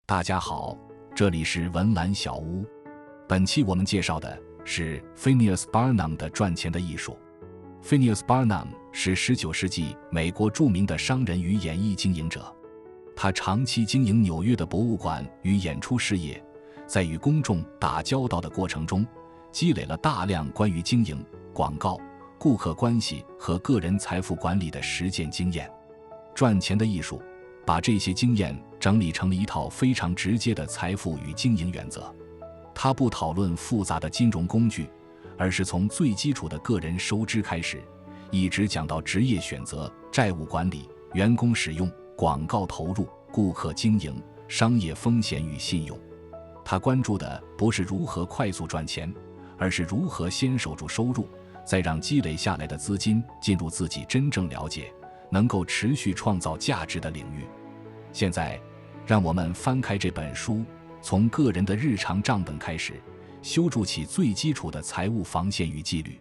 大家好，这里是文澜小屋。本期我们介绍的是 Phineas Barnum 的赚钱的艺术。Phineas Barnum 是19世纪美国著名的商人与演艺经营者，他长期经营纽约的博物馆与演出事业，在与公众打交道的过程中，积累了大量关于经营、广告、顾客关系和个人财富管理的实践经验。赚钱的艺术把这些经验整理成了一套非常直接的财富与经营原则。他不讨论复杂的金融工具，而是从最基础的个人收支开始，一直讲到职业选择、债务管理、员工使用、广告投入、顾客经营、商业风险与信用。他关注的不是如何快速赚钱，而是如何先守住收入，再让积累下来的资金进入自己真正了解、能够持续创造价值的领域。现在，让我们翻开这本书，从个人的日常账本开始，修筑起最基础的财务防线与纪律。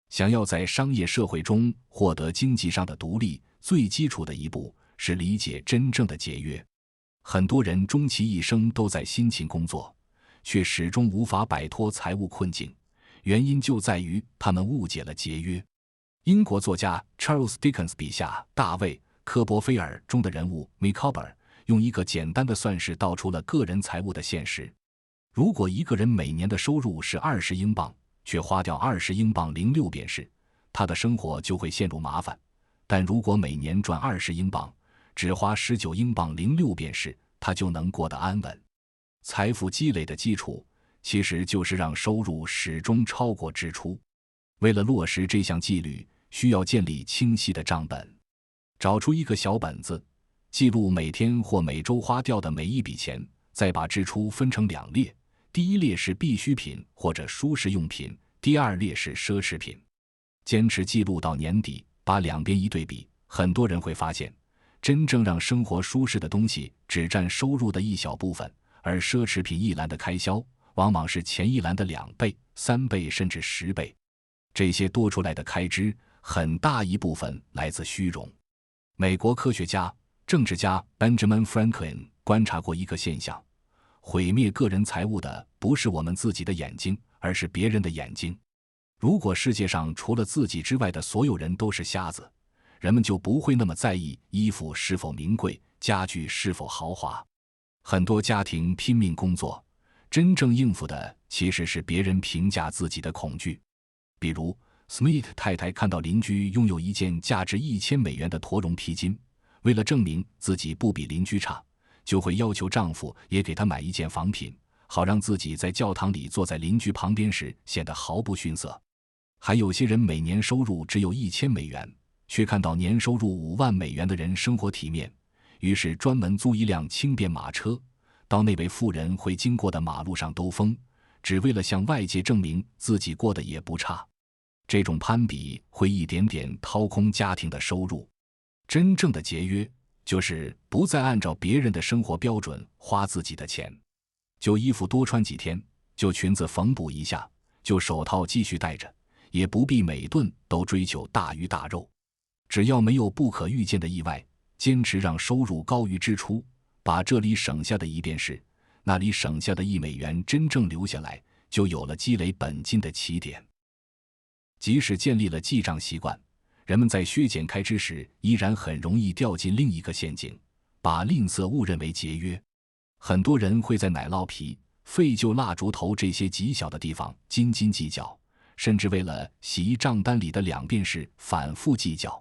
想要在商业社会中获得经济上的独立，最基础的一步是理解真正的节约。很多人终其一生都在辛勤工作，却始终无法摆脱财务困境，原因就在于他们误解了节约。英国作家 Charles Dickens 笔下大卫·科波菲尔中的人物 Micawber 用一个简单的算式道出了个人财务的现实。如果一个人每年的收入是20英镑，却花掉20英镑06便士，他的生活就会陷入麻烦。但如果每年赚20英镑，只花19英镑06便士，他就能过得安稳。财富积累的基础其实就是让收入始终超过支出。为了落实这项纪律，需要建立清晰的账本。找出一个小本子，记录每天或每周花掉的每一笔钱，再把支出分成2列，第一列是必需品或者舒适用品，第2列是奢侈品。坚持记录到年底，把两边一对比，很多人会发现，真正让生活舒适的东西只占收入的一小部分，而奢侈品一栏的开销往往是前一栏的2倍、3倍甚至10倍。这些多出来的开支很大一部分来自虚荣。美国科学家、政治家 Benjamin Franklin 观察过一个现象，毁灭个人财务的不是我们自己的眼睛，而是别人的眼睛。如果世界上除了自己之外的所有人都是瞎子，人们就不会那么在意衣服是否名贵，家具是否豪华。很多家庭拼命工作，真正应付的其实是别人评价自己的恐惧。比如 Smith 太太看到邻居拥有一件价值$1000的驼绒披巾，为了证明自己不比邻居差，就会要求丈夫也给她买一件仿品，好让自己在教堂里坐在邻居旁边时显得毫不逊色。还有些人每年收入只有$1000，却看到年收入$5万的人生活体面，于是专门租一辆轻便马车，到那位富人会经过的马路上兜风，只为了向外界证明自己过得也不差。这种攀比会一点点掏空家庭的收入。真正的节约就是不再按照别人的生活标准花自己的钱。就衣服多穿几天，就裙子缝补一下，就手套继续戴着，也不必每顿都追求大鱼大肉。只要没有不可预见的意外，坚持让收入高于支出，把这里省下的1便士，那里省下的$1真正留下来，就有了积累本金的起点。即使建立了记账习惯，人们在削减开支时依然很容易掉进另一个陷阱，把吝啬误认为节约。很多人会在奶酪皮、废旧蜡烛头这些极小的地方斤斤计较，甚至为了洗衣账单里的2便士反复计较。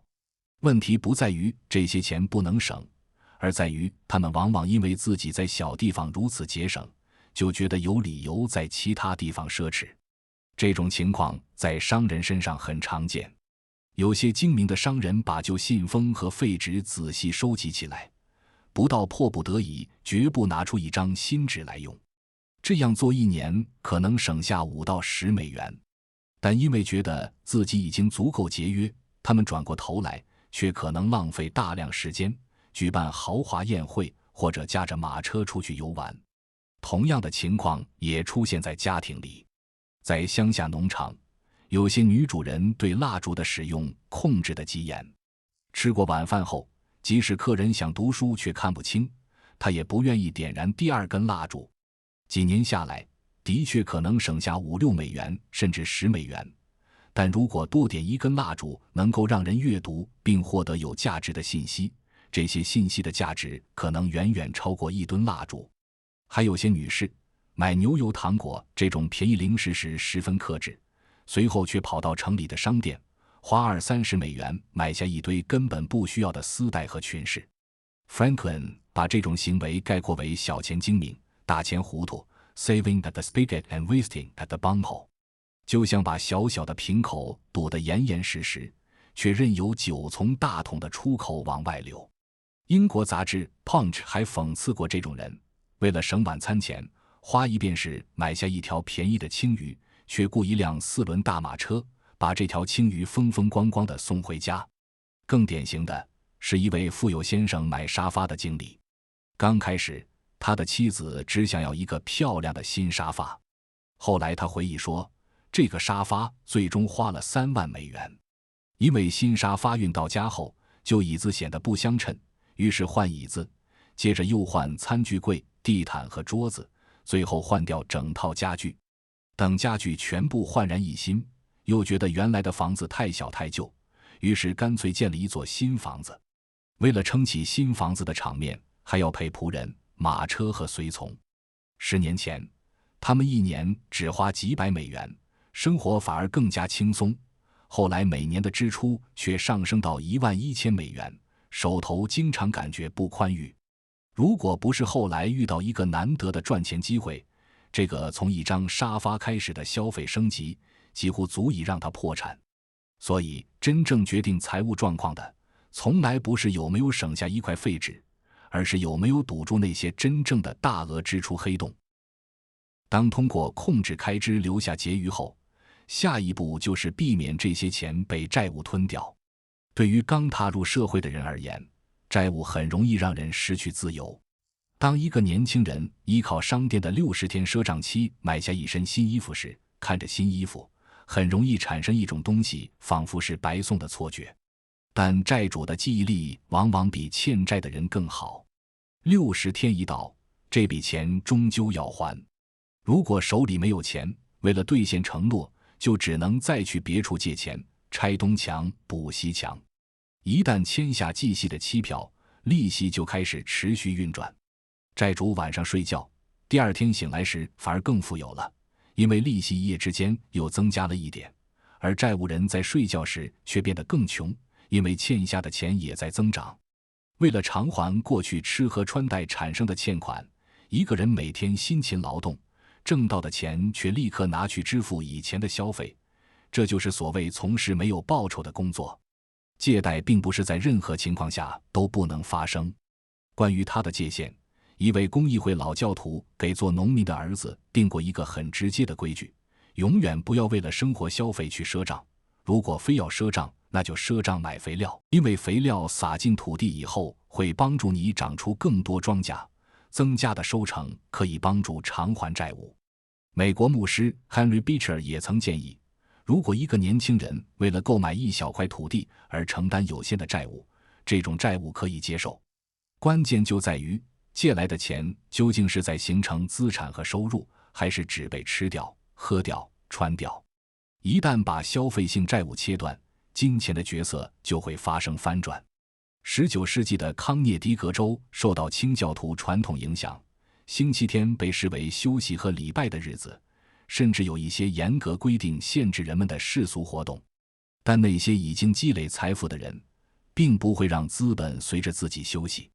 问题不在于这些钱不能省，而在于他们往往因为自己在小地方如此节省，就觉得有理由在其他地方奢侈。这种情况在商人身上很常见。有些精明的商人把旧信封和废纸仔细收集起来，不到迫不得已绝不拿出一张新纸来用。这样做1年可能省下$5到10，但因为觉得自己已经足够节约，他们转过头来却可能浪费大量时间举办豪华宴会，或者驾着马车出去游玩。同样的情况也出现在家庭里。在乡下农场，有些女主人对蜡烛的使用控制得极严。吃过晚饭后，即使客人想读书却看不清，他也不愿意点燃第二根蜡烛。几年下来，的确可能省下5-6美元，甚至$10，但如果多点一根蜡烛能够让人阅读并获得有价值的信息，这些信息的价值可能远远超过1吨蜡烛。还有些女士买牛油糖果这种便宜零食时十分克制，随后却跑到城里的商店花20-30美元买下一堆根本不需要的丝带和裙饰。 Franklin 把这种行为概括为小钱精明，大钱糊涂， saving at the spigot and wasting at the bunghole， 就像把小小的瓶口堵得严严实实，却任由酒从大桶的出口往外流。英国杂志 Punch 还讽刺过这种人，为了省晚餐钱，花一便士买下一条便宜的青鱼，却雇一辆4轮大马车，把这条青鱼风风光光地送回家。更典型的是一位富有先生买沙发的经历。刚开始，他的妻子只想要一个漂亮的新沙发，后来他回忆说，这个沙发最终花了3万美元。因为新沙发运到家后，旧椅子显得不相称，于是换椅子，接着又换餐具柜、地毯和桌子，最后换掉整套家具。等家具全部焕然一新，又觉得原来的房子太小太旧，于是干脆建了一座新房子。为了撑起新房子的场面，还要配仆人、马车和随从。10年前，他们一年只花几百美元，生活反而更加轻松。后来每年的支出却上升到11000美元，手头经常感觉不宽裕。如果不是后来遇到一个难得的赚钱机会，这个从一张沙发开始的消费升级几乎足以让他破产。所以真正决定财务状况的，从来不是有没有省下一块废纸，而是有没有堵住那些真正的大额支出黑洞。当通过控制开支留下结余后，下一步就是避免这些钱被债务吞掉。对于刚踏入社会的人而言，债务很容易让人失去自由。当一个年轻人依靠商店的60天赊账期买下一身新衣服时，看着新衣服，很容易产生一种东西仿佛是白送的错觉。但债主的记忆力往往比欠债的人更好。60天一到，这笔钱终究要还。如果手里没有钱，为了兑现承诺，就只能再去别处借钱，拆东墙补西墙。一旦签下计息的期票，利息就开始持续运转。债主晚上睡觉，第二天醒来时反而更富有了，因为利息一夜之间又增加了1点，而债务人在睡觉时却变得更穷，因为欠下的钱也在增长。为了偿还过去吃喝穿戴产生的欠款，一个人每天辛勤劳动，挣到的钱却立刻拿去支付以前的消费，这就是所谓从事没有报酬的工作。借贷并不是在任何情况下都不能发生。关于它的界限，一位公议会老教徒给做农民的儿子定过一个很直接的规矩：永远不要为了生活消费去赊账，如果非要赊账，那就赊账买肥料，因为肥料撒进土地以后会帮助你长出更多庄稼，增加的收成可以帮助偿还债务。美国牧师 Henry Beecher 也曾建议，如果一个年轻人为了购买一小块土地而承担有限的债务，这种债务可以接受。关键就在于借来的钱究竟是在形成资产和收入，还是只被吃掉、喝掉、穿掉。一旦把消费性债务切断，金钱的角色就会发生翻转。19世纪的康涅狄格州受到清教徒传统影响，星期天被视为休息和礼拜的日子，甚至有一些严格规定限制人们的世俗活动。但那些已经积累财富的人，并不会让资本随着自己休息。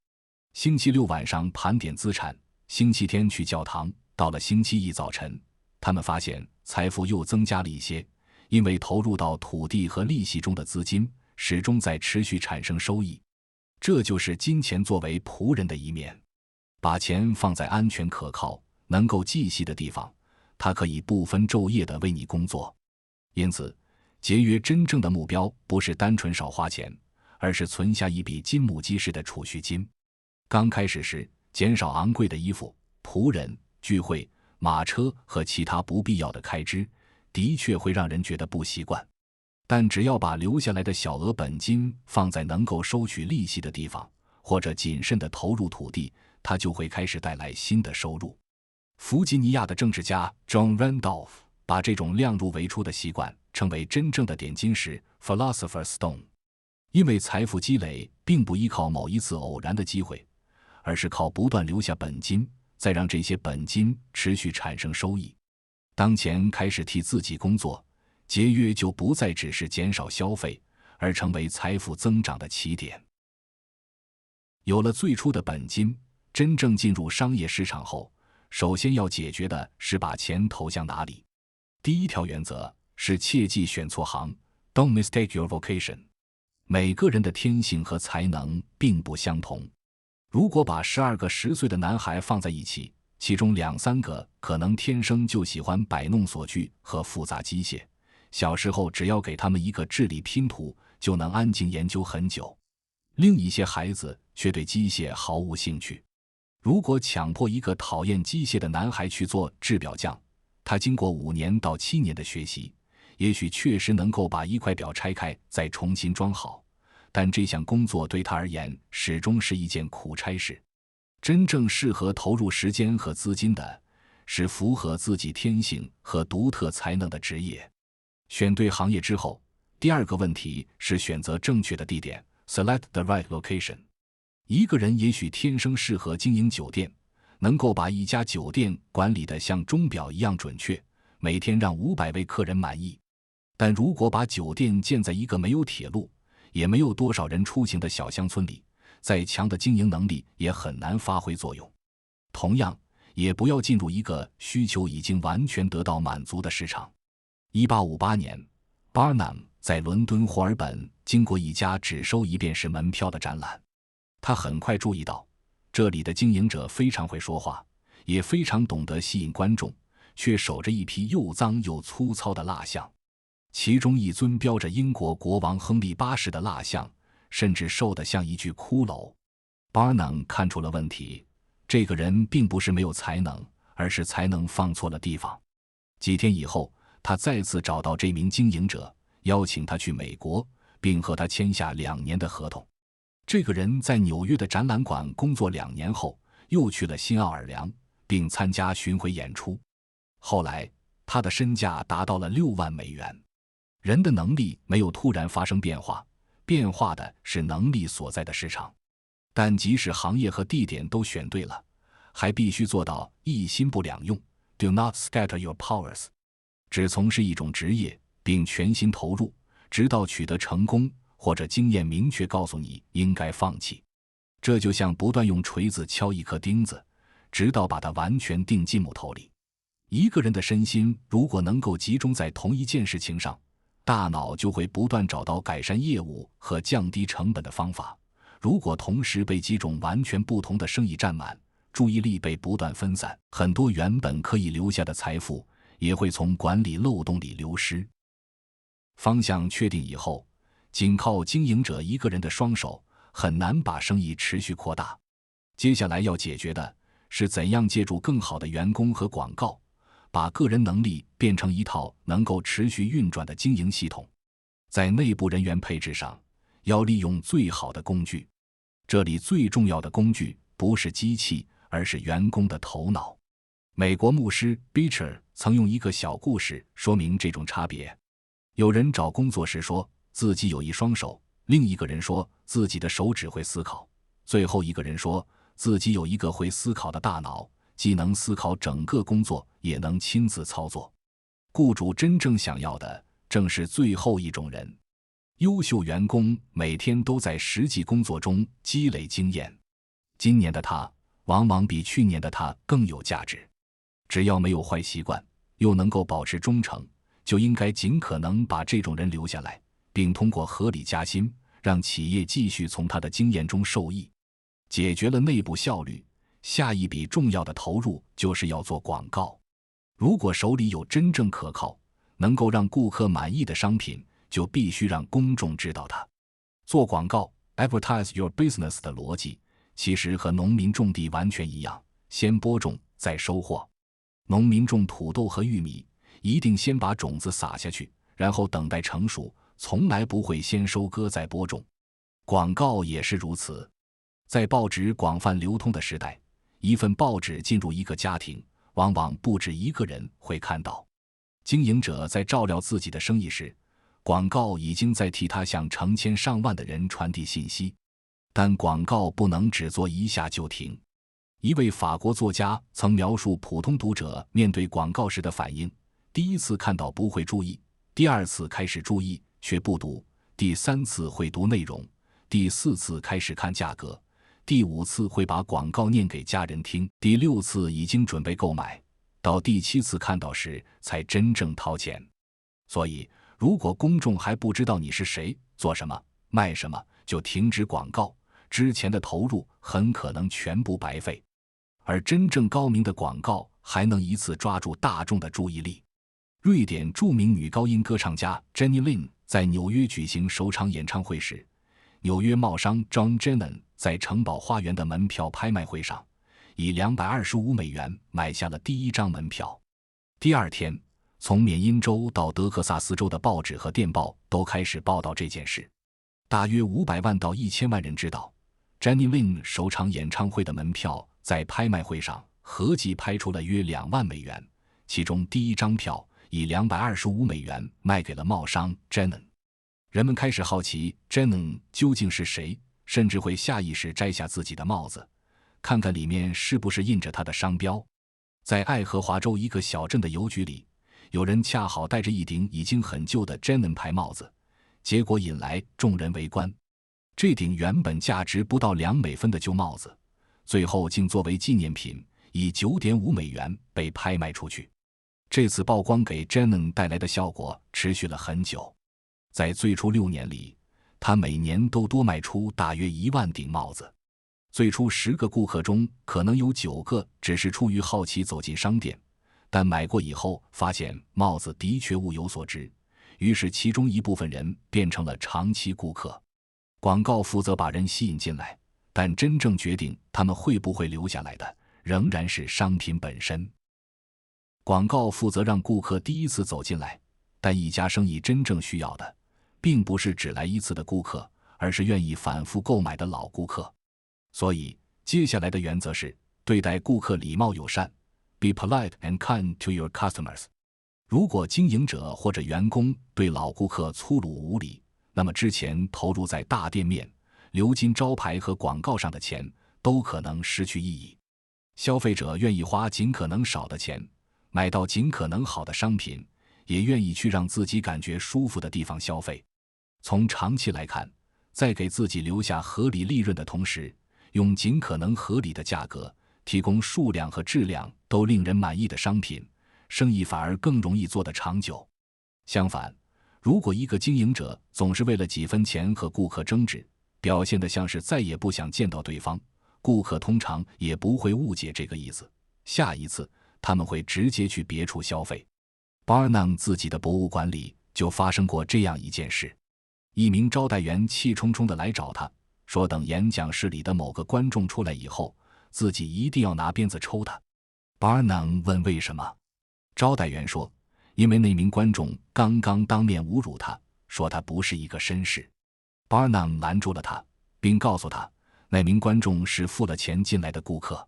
星期六晚上盘点资产，星期天去教堂，到了星期一早晨，他们发现财富又增加了一些，因为投入到土地和利息中的资金始终在持续产生收益。这就是金钱作为仆人的一面。把钱放在安全可靠、能够计息的地方，它可以不分昼夜地为你工作。因此，节约真正的目标不是单纯少花钱，而是存下一笔金母鸡式的储蓄金。刚开始时，减少昂贵的衣服、仆人、聚会、马车和其他不必要的开支，的确会让人觉得不习惯。但只要把留下来的小额本金放在能够收取利息的地方，或者谨慎地投入土地，它就会开始带来新的收入。弗吉尼亚的政治家 John Randolph 把这种量入为出的习惯称为真正的点金石 Philosopher's Stone， 因为财富积累并不依靠某一次偶然的机会，而是靠不断留下本金，再让这些本金持续产生收益。当钱开始替自己工作，节约就不再只是减少消费，而成为财富增长的起点。有了最初的本金，真正进入商业市场后，首先要解决的是把钱投向哪里。第一条原则是切忌选错行 ，Don't mistake your vocation。每个人的天性和才能并不相同。如果把12个10岁的男孩放在一起，其中2、3个可能天生就喜欢摆弄锁具和复杂机械，小时候只要给他们一个智力拼图，就能安静研究很久。另一些孩子却对机械毫无兴趣。如果强迫一个讨厌机械的男孩去做制表匠，他经过5年到7年的学习，也许确实能够把一块表拆开再重新装好，但这项工作对他而言始终是一件苦差事。真正适合投入时间和资金的，是符合自己天性和独特才能的职业。选对行业之后，第二个问题是选择正确的地点 Select the right location。 一个人也许天生适合经营酒店，能够把一家酒店管理得像钟表一样准确，每天让500位客人满意。但如果把酒店建在一个没有铁路，也没有多少人出行的小乡村里，再强的经营能力也很难发挥作用。同样，也不要进入一个需求已经完全得到满足的市场。1858年 Barnum 在伦敦霍尔本经过一家只收1便士门票的展览，他很快注意到这里的经营者非常会说话，也非常懂得吸引观众，却守着一批又脏又粗糙的蜡像。其中一尊标着英国国王亨利8世的蜡像，甚至瘦得像一具骷髅。Barnum 看出了问题，这个人并不是没有才能，而是才能放错了地方。几天以后，他再次找到这名经营者，邀请他去美国，并和他签下2年的合同。这个人在纽约的展览馆工作2年后，又去了新奥尔良，并参加巡回演出。后来，他的身价达到了6万美元。人的能力没有突然发生变化，变化的是能力所在的市场。但即使行业和地点都选对了，还必须做到一心不两用 Do not scatter your powers。 只从事一种职业，并全心投入，直到取得成功，或者经验明确告诉你应该放弃。这就像不断用锤子敲一颗钉子，直到把它完全钉进木头里。一个人的身心如果能够集中在同一件事情上，大脑就会不断找到改善业务和降低成本的方法。如果同时被几种完全不同的生意占满，注意力被不断分散，很多原本可以留下的财富也会从管理漏洞里流失。方向确定以后，仅靠经营者一个人的双手很难把生意持续扩大。接下来要解决的是怎样借助更好的员工和广告，把个人能力变成一套能够持续运转的经营系统。在内部人员配置上，要利用最好的工具。这里最重要的工具不是机器，而是员工的头脑。美国牧师 Beecher 曾用一个小故事说明这种差别。有人找工作时说自己有一双手，另一个人说自己的手只会思考，最后一个人说自己有一个会思考的大脑，既能思考整个工作，也能亲自操作。雇主真正想要的正是最后一种人。优秀员工每天都在实际工作中积累经验，今年的他往往比去年的他更有价值。只要没有坏习惯，又能够保持忠诚，就应该尽可能把这种人留下来，并通过合理加薪，让企业继续从他的经验中受益。解决了内部效率，下一笔重要的投入就是要做广告。如果手里有真正可靠、能够让顾客满意的商品，就必须让公众知道它。做广告 Advertise your business 的逻辑其实和农民种地完全一样，先播种再收获。农民种土豆和玉米，一定先把种子撒下去，然后等待成熟，从来不会先收割再播种。广告也是如此。在报纸广泛流通的时代，一份报纸进入一个家庭，往往不止一个人会看到。经营者在照料自己的生意时，广告已经在替他向成千上万的人传递信息。但广告不能只做一下就停。一位法国作家曾描述普通读者面对广告时的反应：第一次看到不会注意，第二次开始注意却不读，第三次会读内容，第四次开始看价格，第五次会把广告念给家人听，第六次已经准备购买，到第七次看到时才真正掏钱。所以，如果公众还不知道你是谁、做什么、卖什么，就停止广告，之前的投入很可能全部白费。而真正高明的广告还能一次抓住大众的注意力。瑞典著名女高音歌唱家 Jenny Lind 在纽约举行首场演唱会时，纽约贸商 John Lennon 在城堡花园的门票拍卖会上以$225买下了第一张门票。第二天，从缅因州到德克萨斯州的报纸和电报都开始报道这件事。大约500万到1000万人知道 Jenny Lind 首场演唱会的门票在拍卖会上合计拍出了约$2万，其中第一张票以$225卖给了贸商 Lennon。 人们开始好奇 Lennon 究竟是谁，甚至会下意识摘下自己的帽子，看看里面是不是印着他的商标。在爱荷华州一个小镇的邮局里，有人恰好戴着一顶已经很旧的 Lennon 牌帽子，结果引来众人围观。这顶原本价值不到$2的旧帽子，最后竟作为纪念品以$9.5被拍卖出去。这次曝光给 Lennon 带来的效果持续了很久，在最初6年里，他每年都多卖出大约1万顶帽子。最初10个顾客中可能有9个只是出于好奇走进商店，但买过以后发现帽子的确物有所值，于是其中一部分人变成了长期顾客。广告负责把人吸引进来，但真正决定他们会不会留下来的仍然是商品本身。广告负责让顾客第一次走进来，但一家生意真正需要的并不是只来一次的顾客，而是愿意反复购买的老顾客。所以接下来的原则是对待顾客礼貌友善， Be polite and kind to your customers。 如果经营者或者员工对老顾客粗鲁无礼，那么之前投入在大店面、鎏金招牌和广告上的钱都可能失去意义。消费者愿意花尽可能少的钱买到尽可能好的商品，也愿意去让自己感觉舒服的地方消费。从长期来看，在给自己留下合理利润的同时，用尽可能合理的价格提供数量和质量都令人满意的商品，生意反而更容易做得长久。相反，如果一个经营者总是为了几分钱和顾客争执，表现得像是再也不想见到对方，顾客通常也不会误解这个意思，下一次他们会直接去别处消费。Barnum 自己的博物馆里就发生过这样一件事。一名招待员气冲冲地来找他，说等演讲室里的某个观众出来以后，自己一定要拿鞭子抽他。Barnum 问为什么，招待员说，因为那名观众刚刚当面侮辱他，说他不是一个绅士。Barnum 拦住了他，并告诉他，那名观众是付了钱进来的顾客，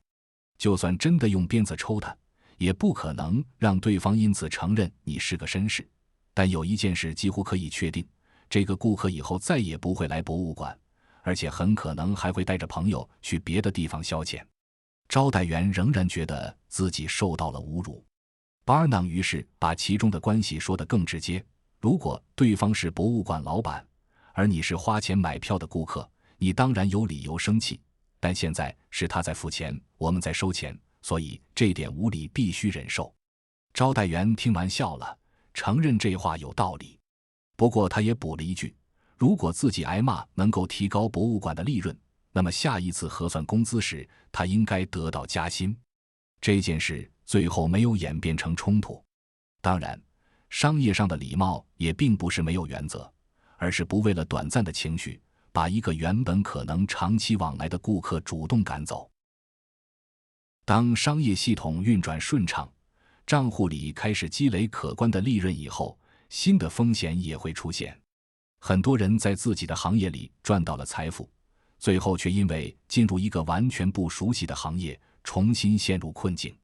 就算真的用鞭子抽他，也不可能让对方因此承认你是个绅士。但有一件事几乎可以确定，这个顾客以后再也不会来博物馆，而且很可能还会带着朋友去别的地方消遣。招待员仍然觉得自己受到了侮辱。Barnum 于是把其中的关系说得更直接，如果对方是博物馆老板，而你是花钱买票的顾客，你当然有理由生气，但现在是他在付钱，我们在收钱，所以这点无理必须忍受。招待员听完笑了，承认这话有道理。不过他也补了一句，如果自己挨骂能够提高博物馆的利润，那么下一次核算工资时，他应该得到加薪。这件事最后没有演变成冲突。当然，商业上的礼貌也并不是没有原则，而是不为了短暂的情绪，把一个原本可能长期往来的顾客主动赶走。当商业系统运转顺畅，账户里开始积累可观的利润以后，新的风险也会出现。很多人在自己的行业里赚到了财富，最后却因为进入一个完全不熟悉的行业，重新陷入困境。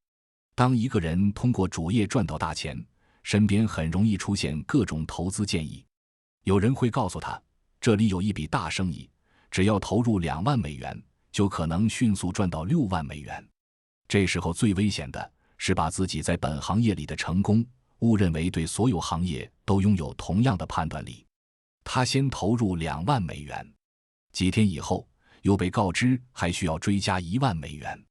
当一个人通过主业赚到大钱，身边很容易出现各种投资建议。有人会告诉他，这里有一笔大生意，只要投入2万美元，就可能迅速赚到6万美元。这时候最危险的是把自己在本行业里的成功误认为对所有行业都拥有同样的判断力。他先投入2万美元，几天以后又被告知还需要追加1万美元。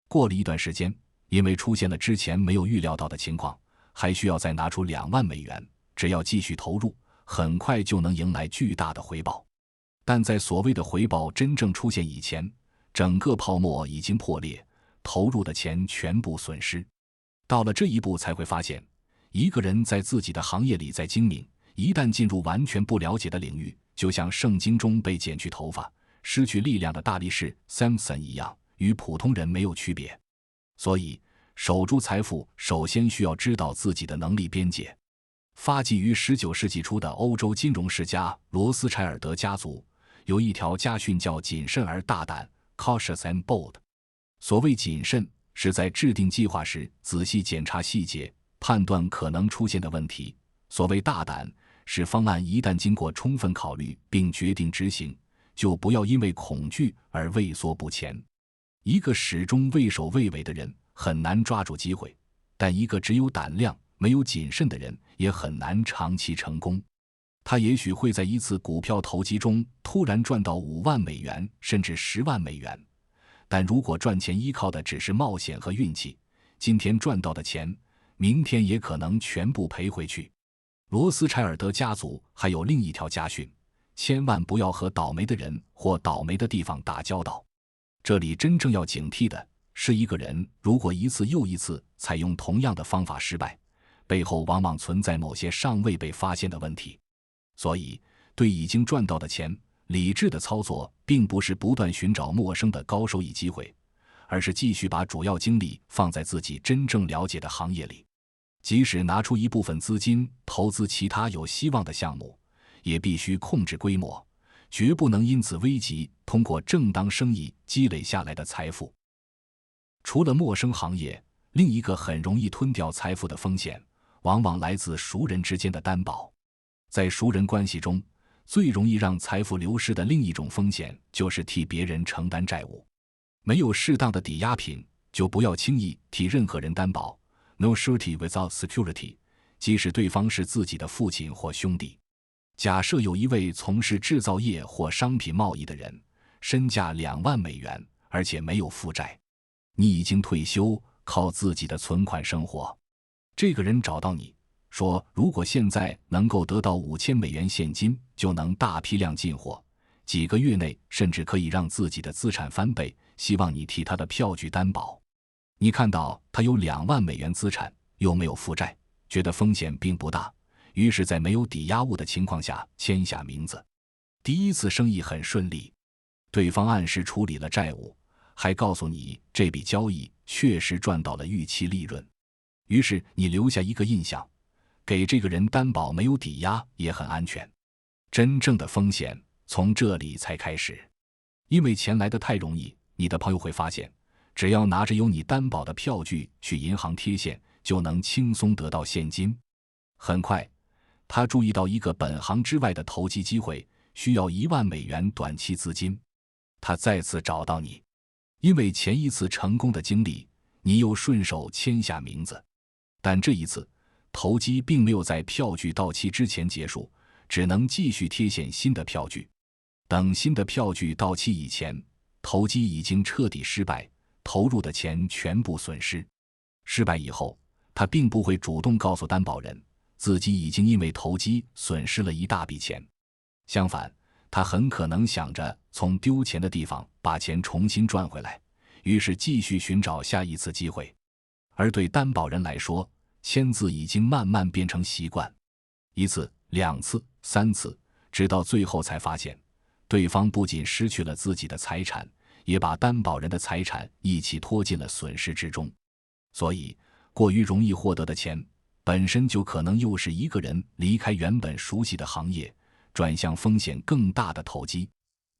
过了一段时间，因为出现了之前没有预料到的情况，还需要再拿出2万美元，只要继续投入，很快就能迎来巨大的回报。但在所谓的回报真正出现以前，整个泡沫已经破裂，投入的钱全部损失。到了这一步才会发现，一个人在自己的行业里再精明，一旦进入完全不了解的领域，就像圣经中被剪去头发、失去力量的大力士 Samson 一样，与普通人没有区别。所以守住财富首先需要知道自己的能力边界。发迹于19世纪初的欧洲金融世家罗斯柴尔德家族有一条家训叫谨慎而大胆 Cautious and bold。 所谓谨慎，是在制定计划时仔细检查细节，判断可能出现的问题；所谓大胆，是方案一旦经过充分考虑并决定执行，就不要因为恐惧而畏缩不前。一个始终畏首畏尾的人很难抓住机会，但一个只有胆量没有谨慎的人也很难长期成功。他也许会在一次股票投机中突然赚到5万美元甚至10万美元，但如果赚钱依靠的只是冒险和运气，今天赚到的钱明天也可能全部赔回去。罗斯柴尔德家族还有另一条家训，千万不要和倒霉的人或倒霉的地方打交道。这里真正要警惕的是，一个人如果一次又一次采用同样的方法失败，背后往往存在某些尚未被发现的问题。所以对已经赚到的钱，理智的操作并不是不断寻找陌生的高收益机会，而是继续把主要精力放在自己真正了解的行业里。即使拿出一部分资金投资其他有希望的项目，也必须控制规模，绝不能因此危及通过正当生意积累下来的财富。除了陌生行业，另一个很容易吞掉财富的风险，往往来自熟人之间的担保。在熟人关系中，最容易让财富流失的另一种风险，就是替别人承担债务。没有适当的抵押品，就不要轻易替任何人担保。No surety without security， 即使对方是自己的父亲或兄弟。假设有一位从事制造业或商品贸易的人，身价2万美元，而且没有负债。你已经退休，靠自己的存款生活。这个人找到你，说如果现在能够得到5000美元现金，就能大批量进货，几个月内甚至可以让自己的资产翻倍，希望你替他的票据担保。你看到他有2万美元资产，又没有负债，觉得风险并不大，于是在没有抵押物的情况下签下名字。第一次生意很顺利，对方按时处理了债务，还告诉你这笔交易确实赚到了预期利润。于是你留下一个印象，给这个人担保没有抵押也很安全。真正的风险从这里才开始。因为钱来得太容易，你的朋友会发现，只要拿着由你担保的票据去银行贴现，就能轻松得到现金。很快，他注意到一个本行之外的投机机会，需要1万美元短期资金。他再次找到你，因为前一次成功的经历，你又顺手签下名字。但这一次，投机并没有在票据到期之前结束，只能继续贴现新的票据。等新的票据到期以前，投机已经彻底失败，投入的钱全部损失。失败以后，他并不会主动告诉担保人，自己已经因为投机损失了一大笔钱。相反，他很可能想着从丢钱的地方把钱重新赚回来，于是继续寻找下一次机会。而对担保人来说，签字已经慢慢变成习惯，1次、2次、3次，直到最后才发现，对方不仅失去了自己的财产，也把担保人的财产一起拖进了损失之中。所以，过于容易获得的钱，本身就可能诱使一个人离开原本熟悉的行业，转向风险更大的投机。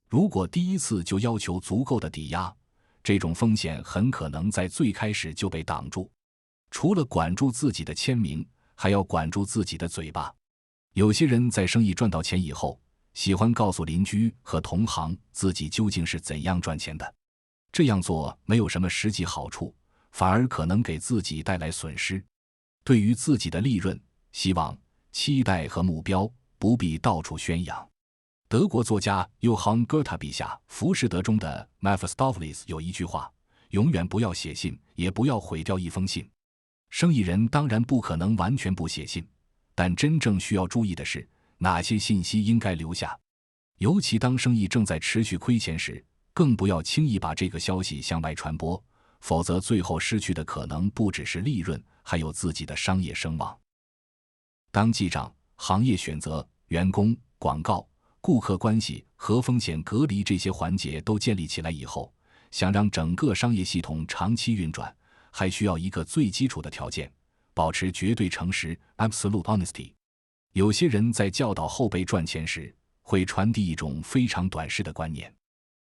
如果第一次就要求足够的抵押，这种风险很可能在最开始就被挡住。除了管住自己的签名，还要管住自己的嘴巴。有些人在生意赚到钱以后，喜欢告诉邻居和同行自己究竟是怎样赚钱的。这样做没有什么实际好处，反而可能给自己带来损失。对于自己的利润、希望、期待和目标，不必到处宣扬。德国作家约翰·戈塔笔下《浮士德》中的 Mephistopheles 有一句话：永远不要写信，也不要毁掉一封信。生意人当然不可能完全不写信，但真正需要注意的是，哪些信息应该留下。尤其当生意正在持续亏钱时，更不要轻易把这个消息向外传播，否则最后失去的可能不只是利润，还有自己的商业声望。当记账、行业选择、员工、广告、顾客关系和风险隔离这些环节都建立起来以后，想让整个商业系统长期运转，还需要一个最基础的条件：保持绝对诚实 （absolute honesty）。有些人在教导后辈赚钱时，会传递一种非常短视的观念。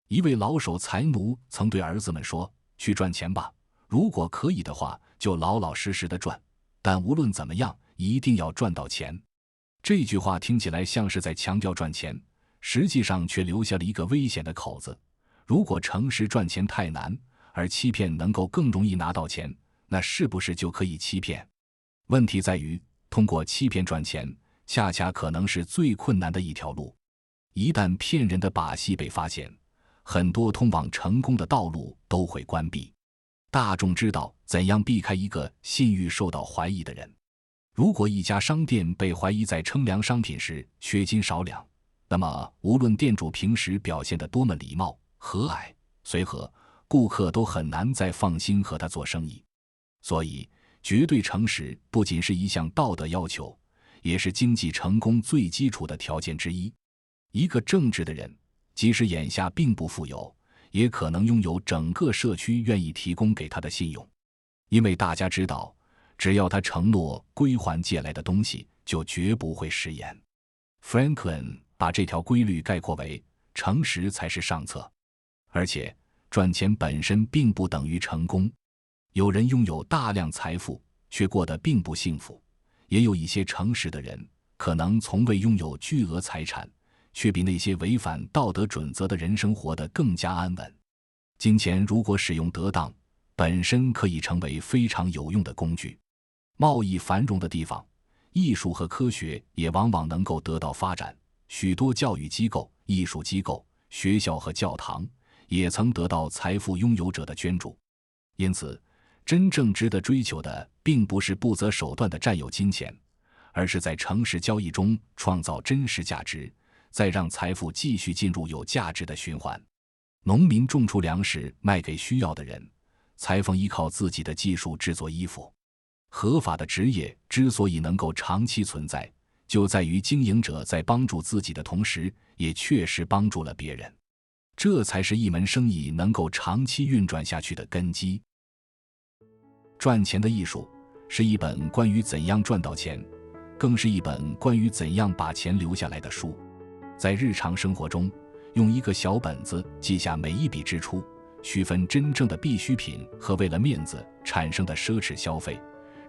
一位老守财奴曾对儿子们说：“去赚钱吧，如果可以的话，就老老实实的赚，但无论怎么样，一定要赚到钱。”这句话听起来像是在强调赚钱，实际上却留下了一个危险的口子。如果诚实赚钱太难，而欺骗能够更容易拿到钱，那是不是就可以欺骗？问题在于，通过欺骗赚钱，恰恰可能是最困难的一条路。一旦骗人的把戏被发现，很多通往成功的道路都会关闭。大众知道怎样避开一个信誉受到怀疑的人。如果一家商店被怀疑在称量商品时缺斤少两，那么无论店主平时表现得多么礼貌、和蔼、随和，顾客都很难再放心和他做生意。所以，绝对诚实不仅是一项道德要求，也是经济成功最基础的条件之一。一个正直的人，即使眼下并不富有，也可能拥有整个社区愿意提供给他的信用，因为大家知道，只要他承诺归还借来的东西，就绝不会食言。Franklin 把这条规律概括为：诚实才是上策。而且，赚钱本身并不等于成功。有人拥有大量财富，却过得并不幸福；也有一些诚实的人，可能从未拥有巨额财产，却比那些违反道德准则的人生活得更加安稳。金钱如果使用得当，本身可以成为非常有用的工具。贸易繁荣的地方，艺术和科学也往往能够得到发展。许多教育机构、艺术机构、学校和教堂也曾得到财富拥有者的捐助。因此，真正值得追求的并不是不择手段地占有金钱，而是在诚实交易中创造真实价值，再让财富继续进入有价值的循环。农民种出粮食卖给需要的人，裁缝依靠自己的技术制作衣服。合法的职业之所以能够长期存在，就在于经营者在帮助自己的同时，也确实帮助了别人。这才是一门生意能够长期运转下去的根基。赚钱的艺术是一本关于怎样赚到钱，更是一本关于怎样把钱留下来的书。在日常生活中，用一个小本子记下每一笔支出，区分真正的必需品和为了面子产生的奢侈消费，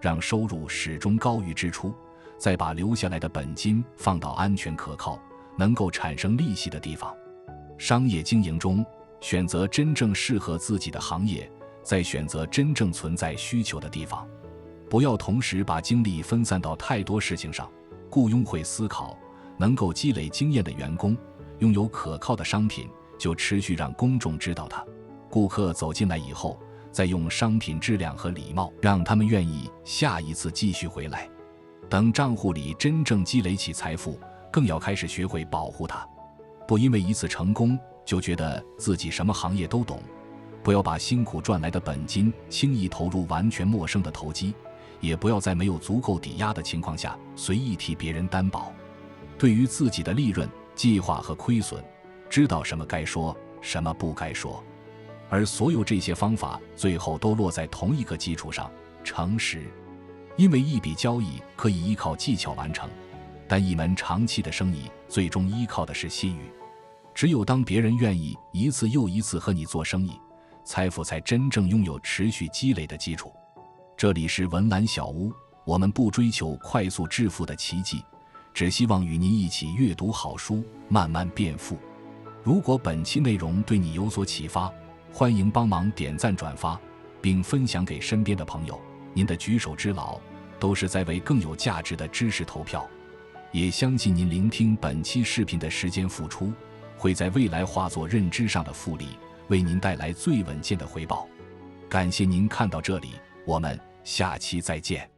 让收入始终高于支出，再把留下来的本金放到安全可靠、能够产生利息的地方。商业经营中，选择真正适合自己的行业，再选择真正存在需求的地方。不要同时把精力分散到太多事情上。雇佣会思考、能够积累经验的员工，拥有可靠的商品，就持续让公众知道它。顾客走进来以后，再用商品质量和礼貌让他们愿意下一次继续回来。等账户里真正积累起财富，更要开始学会保护它。不因为一次成功就觉得自己什么行业都懂，不要把辛苦赚来的本金轻易投入完全陌生的投机，也不要在没有足够抵押的情况下随意替别人担保。对于自己的利润计划和亏损，知道什么该说，什么不该说。而所有这些方法最后都落在同一个基础上：诚实。因为一笔交易可以依靠技巧完成，但一门长期的生意最终依靠的是信誉。只有当别人愿意一次又一次和你做生意，财富才真正拥有持续积累的基础。这里是文澜小屋，我们不追求快速致富的奇迹，只希望与您一起阅读好书，慢慢变富。如果本期内容对你有所启发，欢迎帮忙点赞转发，并分享给身边的朋友。您的举手之劳都是在为更有价值的知识投票。也相信您聆听本期视频的时间付出，会在未来化作认知上的复利，为您带来最稳健的回报。感谢您看到这里，我们下期再见。